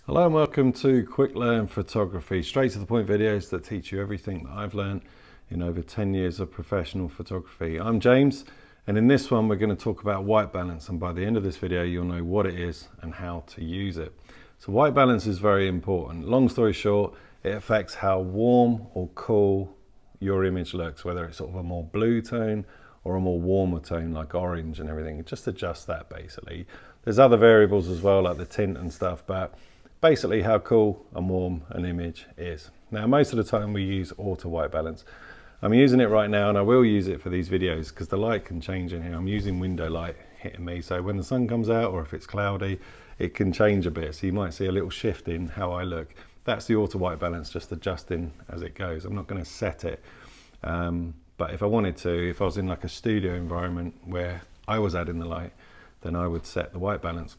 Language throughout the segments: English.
Hello and welcome to Quick Learn Photography, straight to the point videos that teach you everything that I've learned in over 10 years of professional photography. I'm James, and in this one we're going to talk about white balance, and by the end of this video you'll know what it is and how to use it. So white balance is very important. Long story short, it affects how warm or cool your image looks, whether it's sort of a more blue tone or a more warmer tone like orange and everything. Just adjust that basically. There's other variables as well like the tint and stuff, but basically how cool and warm an image is. Now most of the time we use auto white balance. I'm using it right now and I will use it for these videos because the light can change in here. I'm using window light hitting me, so when the sun comes out or if it's cloudy it can change a bit, so you might see a little shift in how I look. That's the auto white balance, just adjusting as it goes. I'm not going to set it, but if I wanted to, if I was in like a studio environment where I was adding the light, then I would set the white balance.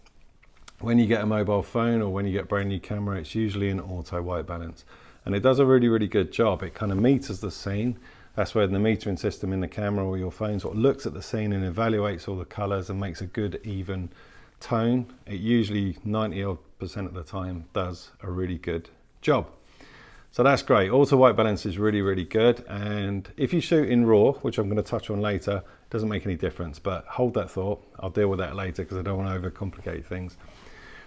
When you get a mobile phone or when you get a brand new camera, it's usually an auto white balance, and it does a really good job. It kind of meters the scene. That's where the metering system in the camera or your phone sort of looks at the scene and evaluates all the colors and makes a good even tone. It usually 90% of the time does a really good job. So that's great. Auto white balance is really good, and if you shoot in RAW, which I'm going to touch on later, it doesn't make any difference, but hold that thought. I'll deal with that later because I don't want to overcomplicate things.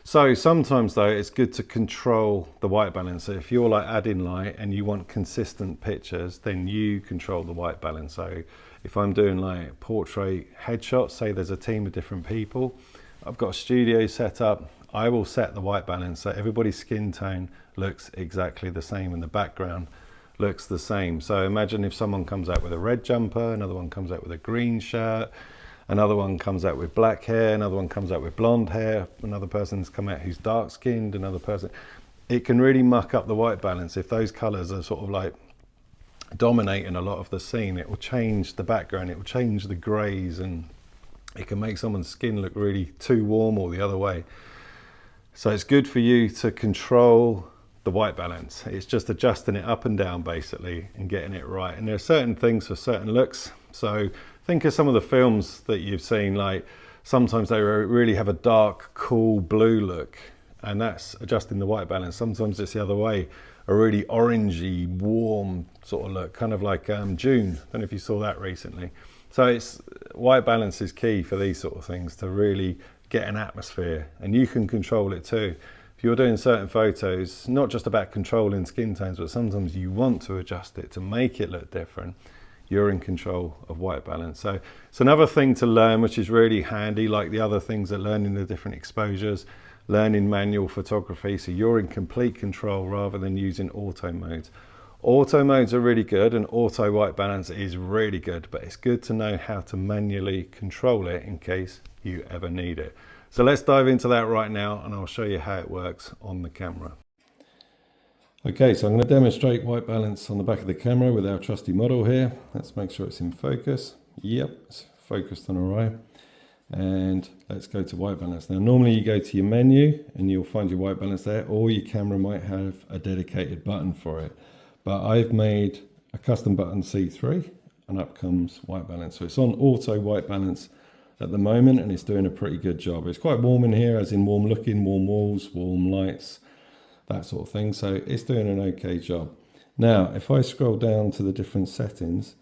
So sometimes though it's good to control the white balance. So if you're like adding light and you want consistent pictures, then you control the white balance. So if I'm doing like portrait headshots, say there's a team of different people, I've got a studio set up, I will set the white balance so everybody's skin tone looks exactly the same and the background looks the same. So imagine if someone comes out with a red jumper, another one comes out with a green shirt, another one comes out with black hair, another one comes out with blonde hair, another person's come out who's dark skinned, another person. It can really muck up the white balance if those colors are sort of like dominating a lot of the scene. It will change the background, it will change the grays, and it can make someone's skin look really too warm or the other way. So it's good for you to control the white balance. It's just adjusting it up and down basically and getting it right. And there are certain things for certain looks. So think of some of the films that you've seen, like sometimes they really have a dark, cool blue look, and that's adjusting the white balance. Sometimes it's the other way, a really orangey, warm sort of look, kind of like June. I don't know if you saw that recently. So it's white balance is key for these sort of things to really get an atmosphere, and you can control it too. If you're doing certain photos, not just about controlling skin tones, but sometimes you want to adjust it to make it look different, you're in control of white balance. So it's another thing to learn, which is really handy, like the other things that learning the different exposures, learning manual photography, so you're in complete control rather than using auto modes. Auto modes are really good and auto white balance is really good, but it's good to know how to manually control it in case you ever need it. So let's dive into that right now and I'll show you how it works on the camera. Okay, so I'm going to demonstrate white balance on the back of the camera with our trusty model here. Let's make sure it's in focus. Yep, it's focused on all right. And let's go to white balance. Now normally you go to your menu and you'll find your white balance there, or your camera might have a dedicated button for it. But I've made a custom button C3 and up comes white balance. So it's on auto white balance at the moment and it's doing a pretty good job. It's quite warm in here, as in warm looking, warm walls, warm lights, that sort of thing. So it's doing an okay job. Now, if I scroll down to the different settings,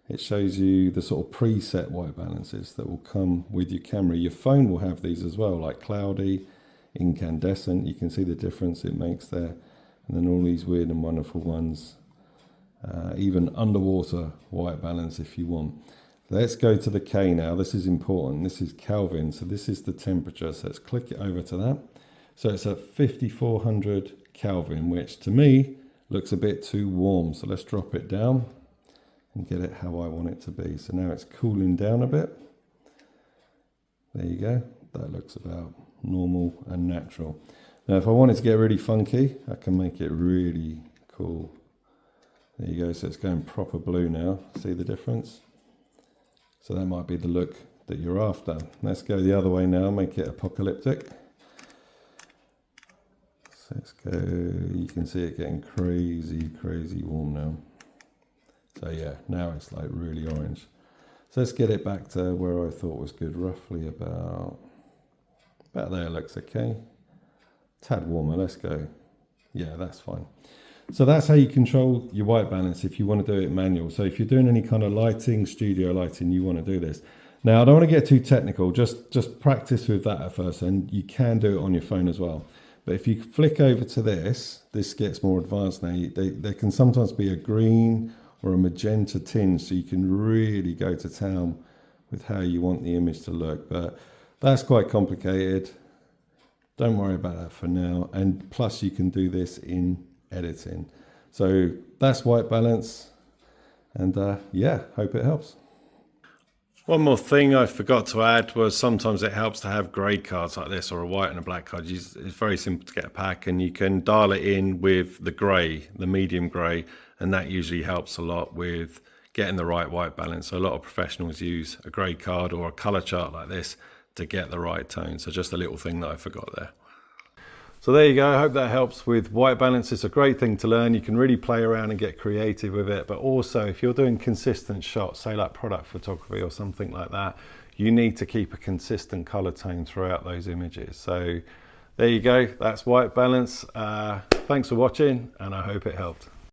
it shows you the sort of preset white balances that will come with your camera. Your phone will have these as well, like cloudy, incandescent. You can see the difference it makes there. And then all these weird and wonderful ones, even underwater white balance if you want. Let's go to the K now. This is important. This is Kelvin. So this is the temperature. So let's click it over to that. So it's at 5400 Kelvin, which to me looks a bit too warm. So let's drop it down and get it how I want it to be. So now it's cooling down a bit. There you go. That looks about normal and natural. Now if I want it to get really funky, I can make it really cool. There you go. So it's going proper blue now. See the difference? So that might be the look that you're after. Let's go the other way now, make it apocalyptic. So let's go, you can see it getting crazy warm now. So yeah, now it's like really orange. So let's get it back to where I thought was good, roughly about there looks okay. tad warmer. Let's go. Yeah, that's fine. So that's how you control your white balance if you want to do it manual. So if you're doing any kind of lighting, studio lighting, you want to do this. Now, I don't want to get too technical. Just practice with that at first, and you can do it on your phone as well. But if you flick over to this gets more advanced now. There can sometimes be a green or a magenta tinge, so you can really go to town with how you want the image to look. But that's quite complicated. Don't worry about that for now. And plus you can do this in editing. So that's white balance. And yeah, hope it helps. One more thing I forgot to add was sometimes it helps to have grade cards like this, or a white and a black card. It's very simple to get a pack, and you can dial it in with the grey, the medium grey, and that usually helps a lot with getting the right white balance. So a lot of professionals use a grade card or a colour chart like this to get the right tone. So just a little thing that I forgot there. So there you go. I hope that helps with white balance. It's a great thing to learn. You can really play around and get creative with it. But also, if you're doing consistent shots, say like product photography or something like that, you need to keep a consistent color tone throughout those images. So there you go. That's white balance. Thanks for watching, and I hope it helped.